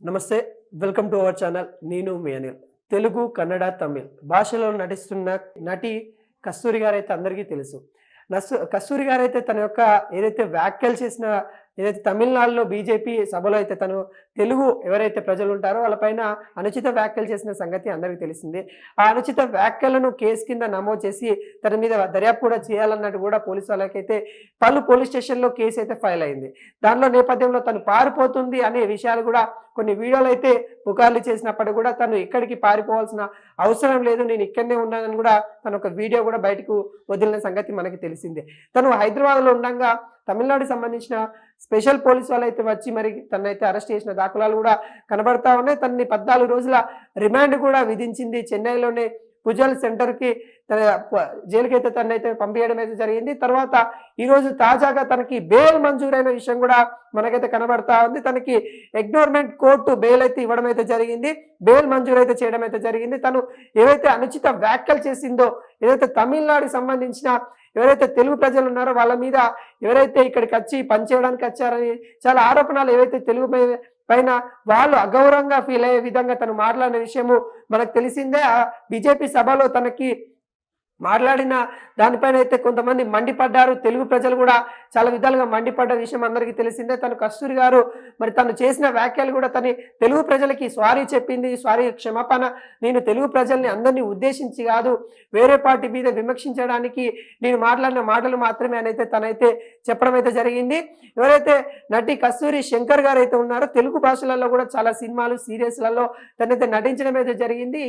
నమస్తే. Welcome to our channel. నేను మీ అనిల్. తెలుగు, కన్నడ, తమిళ్ భాషలో నటిస్తున్న నటి కస్తూరి గారైతే అందరికీ తెలుసు. కస్తూరి గారైతే తన యొక్క ఏదైతే వ్యాఖ్యలు చేసిన ఏదైతే తమిళనాడులో బీజేపీ సభలో అయితే తను తెలుగు ఎవరైతే ప్రజలు ఉంటారో వాళ్ళపైన అనుచిత వ్యాఖ్యలు చేసిన సంగతి అందరికీ తెలిసిందే. ఆ అనుచిత వ్యాఖ్యలను కేసు కింద నమోదు చేసి తన మీద దర్యాప్తు కూడా చేయాలన్నట్టు కూడా పోలీసు వాళ్ళకైతే పలు పోలీస్ స్టేషన్లో కేసు అయితే ఫైల్ అయింది. దానిలో నేపథ్యంలో తను పారిపోతుంది అనే విషయాలు కూడా కొన్ని వీడియోలు అయితే పుకార్లు చేసినప్పటికీ కూడా తను ఇక్కడికి పారిపోవాల్సిన అవసరం లేదు, నేను ఇక్కడనే ఉన్నానని కూడా తను ఒక వీడియో కూడా బయటకు వదిలిన సంగతి మనకి తెలిసిందే. తను హైదరాబాద్లో ఉండగా తమిళనాడుకి సంబంధించిన స్పెషల్ పోలీస్ వాళ్ళు అయితే వచ్చి మరి తనైతే అరెస్ట్ చేసిన దాఖలాలు కూడా కనబడతా ఉన్నాయి. తనని 14 రోజుల రిమాండ్ కూడా విధించింది. చెన్నైలోనే పుజల్ సెంటర్కి జైలుకి అయితే తనైతే పంపించడం అయితే జరిగింది. తర్వాత ఈరోజు తాజాగా తనకి బెయిల్ మంజూరైన విషయం కూడా మనకైతే కనబడతా ఉంది. తనకి ఎగ్నోర్మెంట్ కోర్టు బెయిల్ అయితే ఇవ్వడం అయితే జరిగింది. బెయిల్ మంజూరు అయితే చేయడం అయితే జరిగింది. తను ఏవైతే అనుచిత వ్యాఖ్యలు చేసిందో, ఏదైతే తమిళనాడుకి సంబంధించిన ఎవరైతే తెలుగు ప్రజలు ఉన్నారో వాళ్ళ మీద ఎవరైతే ఇక్కడికి వచ్చి పనిచేయడానికి వచ్చారని చాలా ఆరోపణలు ఏవైతే తెలుగు పైన వాళ్ళు అగౌరవంగా ఫీల్ అయ్యే విధంగా తను మాట్లాడిన విషయము మనకు తెలిసిందే. ఆ బీజేపీ సభలో తనకి మాట్లాడిన దానిపైన అయితే కొంతమంది మండిపడ్డారు. తెలుగు ప్రజలు కూడా చాలా విధాలుగా మండిపడ్డ విషయం అందరికీ తెలిసిందే. తను కస్తూరి గారు మరి తను చేసిన వ్యాఖ్యలు కూడా తన తెలుగు ప్రజలకి సారీ చెప్పింది. సారీ, క్షమాపణ, నేను తెలుగు ప్రజల్ని అందరినీ ఉద్దేశించి కాదు, వేరే పార్టీ మీద విమర్శించడానికి నేను మాట్లాడిన మాటలు మాత్రమే అనైతే తనైతే చెప్పడం అయితే జరిగింది. ఎవరైతే నటి కస్తూరి శంకర్ గారు అయితే ఉన్నారో తెలుగు భాషలలో కూడా చాలా సినిమాలు, సీరియల్స్లలో తనైతే నటించడం అయితే జరిగింది.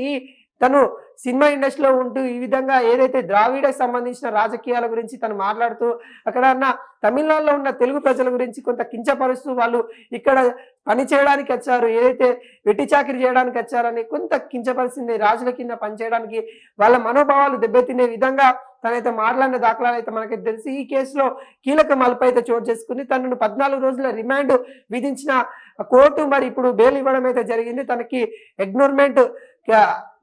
తను సినిమా ఇండస్ట్రీలో ఉంటూ ఈ విధంగా ఏదైతే ద్రావిడకు సంబంధించిన రాజకీయాల గురించి తను మాట్లాడుతూ అక్కడ ఉన్న తమిళనాడులో ఉన్న తెలుగు ప్రజల గురించి కొంత కించపరుస్తూ వాళ్ళు ఇక్కడ పని చేయడానికి వచ్చారు, ఏదైతే వెట్టి చాకిరి చేయడానికి వచ్చారని కొంత కించపరిచింది, రాజుల కింద పనిచేయడానికి వాళ్ళ మనోభావాలు దెబ్బతినే విధంగా తనైతే మాట్లాడిన దాఖలాలు అయితే మనకైతే తెలిసి ఈ కేసులో కీలక మలుపు అయితే చోటు చేసుకుని తనను 14 రోజుల రిమాండ్ విధించిన కోర్టు మరి ఇప్పుడు బెయిల్ ఇవ్వడం అయితే జరిగింది. తనకి ఎగ్నోర్మెంట్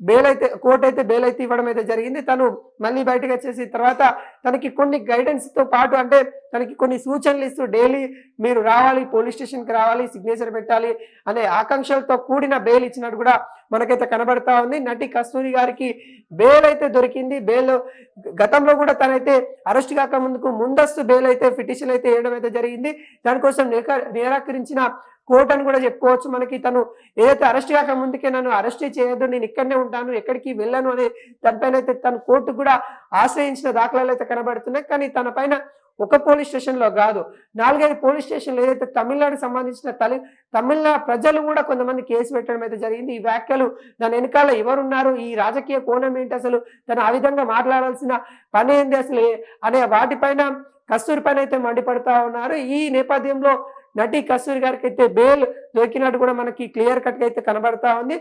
బెయిల్ అయితే కోర్టు అయితే బెయిల్ అయితే ఇవ్వడం అయితే జరిగింది. తను మళ్ళీ బయటకు వచ్చేసి తర్వాత తనకి కొన్ని గైడెన్స్తో పాటు అంటే తనకి కొన్ని సూచనలు ఇస్తూ డైలీ మీరు రావాలి, పోలీస్ స్టేషన్కి రావాలి, సిగ్నేచర్ పెట్టాలి అనే ఆకాంక్షలతో కూడిన బెయిల్ ఇచ్చినట్టు కూడా మనకైతే కనబడతా ఉంది. నటి కస్తూరి గారికి బెయిల్ అయితే దొరికింది. బెయిల్ గతంలో కూడా తనైతే అరెస్ట్ కాక ముందస్తు బెయిల్ అయితే పిటిషన్ అయితే వేయడం అయితే జరిగింది. దానికోసం నిరాకరించిన కోర్టు అని కూడా చెప్పుకోవచ్చు. మనకి తను ఏదైతే అరెస్ట్ కాక ముందుకే నన్ను అరెస్ట్ చేయొద్దు, నేను ఇక్కడనే ఉంటాను, ఎక్కడికి వెళ్ళను అనే దానిపైన అయితే తను కోర్టు కూడా ఆశ్రయించిన దాఖలాలు అయితే కనబడుతున్నాయి. కానీ తన పైన ఒక పోలీస్ స్టేషన్లో కాదు, 4-5 పోలీస్ స్టేషన్లు ఏదైతే తమిళనాడుకు సంబంధించిన తమిళనాడు ప్రజలు కూడా కొంతమంది కేసు పెట్టడం అయితే జరిగింది. ఈ వ్యాఖ్యలు దాని వెనకాల ఎవరున్నారు, ఈ రాజకీయ కోణం ఏంటి, అసలు తను ఆ విధంగా మాట్లాడాల్సిన పని ఏంది అసలు అనే వాటిపైన కస్తూరి పైన అయితే మండిపడతా ఉన్నారు. ఈ నేపథ్యంలో నటి కస్తూరి గారికి అయితే బెయిల్ దొరికినట్టు కూడా మనకి క్లియర్ కట్గా అయితే కనబడతా ఉంది.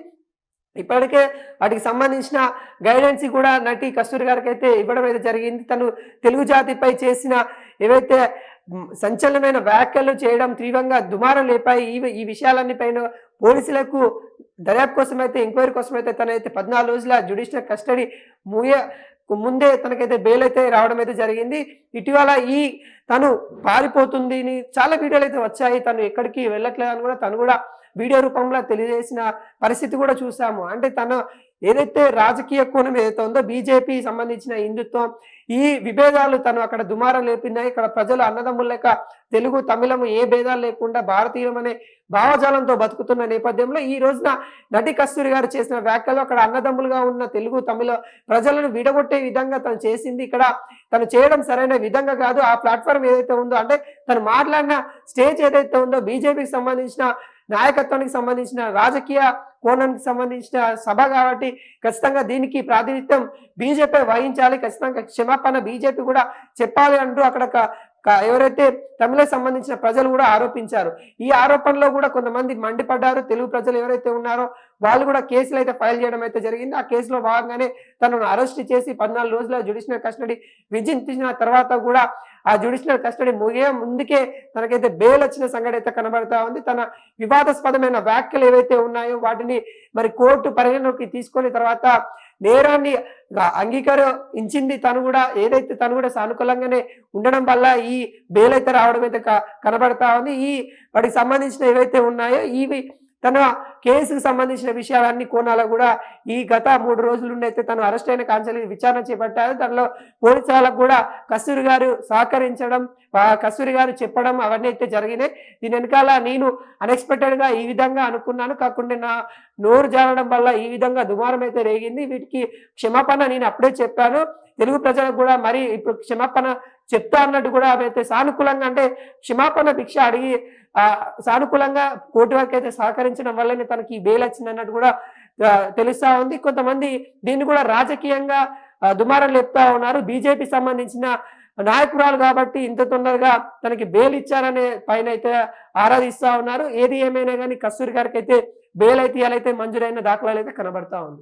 ఇప్పటికే వాటికి సంబంధించిన గైడెన్స్ కూడా నటి కస్తూరి గారికి అయితే ఇవ్వడం అయితే జరిగింది. తను తెలుగు జాతిపై చేసిన ఏవైతే సంచలనమైన వ్యాఖ్యలు చేయడం తీవ్రంగా దుమారం లేపాయి. ఈ విషయాలన్నీ పైన పోలీసులకు దర్యాప్తు కోసం అయితే ఎంక్వైరీ కోసం అయితే తనైతే 14 రోజుల జ్యుడిషియల్ కస్టడీ ముందే తనకైతే బెయిల్ అయితే రావడం అయితే జరిగింది. ఇటీవల తను పారిపోతుంది చాలా వీడియోలు అయితే వచ్చాయి, తను ఎక్కడికి వెళ్ళట్లేదు అని కూడా తను కూడా వీడియో రూపంలో తెలియజేసిన పరిస్థితి కూడా చూసాము. అంటే తన ఏదైతే రాజకీయ కోణం ఏదైతే ఉందో బీజేపీ సంబంధించిన హిందుత్వం ఈ విభేదాలు తను అక్కడ దుమారం లేపినాయి. ఇక్కడ ప్రజలు అన్నదమ్ముల లెక్క తెలుగు తమిళము ఏ భేదాలు లేకుండా భారతీయం అనే భావజాలంతో బతుకుతున్న నేపథ్యంలో ఈ రోజున నటి కస్తూరి గారు చేసిన వ్యాఖ్యలు అక్కడ అన్నదమ్ములుగా ఉన్న తెలుగు తమిళ ప్రజలను విడగొట్టే విధంగా తను చేసింది. ఇక్కడ తను చేయడం సరైన విధంగా కాదు. ఆ ప్లాట్ఫామ్ ఏదైతే ఉందో అంటే తను మాట్లాడిన స్టేజ్ ఏదైతే ఉందో బీజేపీకి సంబంధించిన నాయకత్వానికి సంబంధించిన రాజకీయ కోణానికి సంబంధించిన సభ కాబట్టి ఖచ్చితంగా దీనికి ప్రాతినిధ్యం బీజేపీ వహించాలి, ఖచ్చితంగా క్షమాపణ బీజేపీ కూడా చెప్పాలి అంటూ అక్కడ ఎవరైతే తమిళకు సంబంధించిన ప్రజలు కూడా ఆరోపించారు. ఈ ఆరోపణలో కూడా కొంతమంది మండిపడ్డారు. తెలుగు ప్రజలు ఎవరైతే ఉన్నారో వాళ్ళు కూడా కేసులు అయితే ఫైల్ చేయడం అయితే జరిగింది. ఆ కేసులో భాగంగానే తనను అరెస్ట్ చేసి 14 రోజుల జ్యుడిషియల్ కస్టడీ విధించిన తర్వాత కూడా ఆ జ్యుడిషియల్ కస్టడీ ముగియే ముందుకే తనకైతే బెయిల్ వచ్చిన సంగతి అయితే కనబడతా ఉంది. తన వివాదాస్పదమైన వ్యాఖ్యలు ఏవైతే ఉన్నాయో వాటిని మరి కోర్టు పరిగణలోకి తీసుకొని తర్వాత నేరాన్ని అంగీకరించింది. తను కూడా సానుకూలంగానే ఉండడం వల్ల ఈ బెయిల్ అయితే రావడం అయితే కనబడతా ఉంది. వాటికి సంబంధించిన ఏవైతే ఉన్నాయో తన కేసుకు సంబంధించిన విషయాలన్నీ కోణాలు కూడా ఈ గత 3 రోజుల నుండి అయితే తను అరెస్ట్ అయిన కాంచెలి విచారణ చేపట్టారు. దానిలో పోలీసు వాళ్ళకు కూడా కస్తూరి గారు సహకరించడం, కస్తూరి గారు చెప్పడం అవన్నీ అయితే జరిగినాయి. దీని వెనకాల నేను అన్ఎక్స్పెక్టెడ్గా ఈ విధంగా అనుకున్నాను, కాకుండా నా నోరు జారడం వల్ల ఈ విధంగా దుమారం అయితే రేగింది. వీటికి క్షమాపణ నేను అప్పుడే చెప్పాను. తెలుగు ప్రజలకు కూడా మరి ఇప్పుడు క్షమాపణ చెప్తా అన్నట్టు కూడా ఆమె అయితే సానుకూలంగా, అంటే క్షమాపణ భిక్ష అడిగి సానుకూలంగా కోర్టు వరకు అయితే సహకరించడం వల్లనే తనకి బెయిల్ వచ్చింది అన్నట్టు కూడా తెలుస్తా ఉంది. కొంతమంది దీన్ని కూడా రాజకీయంగా దుమారం లేపుతా ఉన్నారు. బీజేపీ సంబంధించిన నాయకురాలు కాబట్టి ఇంత తొందరగా తనకి బెయిల్ ఇచ్చారనే పైన అయితే ఆరాధిస్తా ఉన్నారు. ఏది ఏమైనా కానీ కస్తూరి గారికి అయితే బెయిల్ అయితే ఇయాలైతే మంజూరైన దాఖలాలు అయితే కనబడతా ఉంది.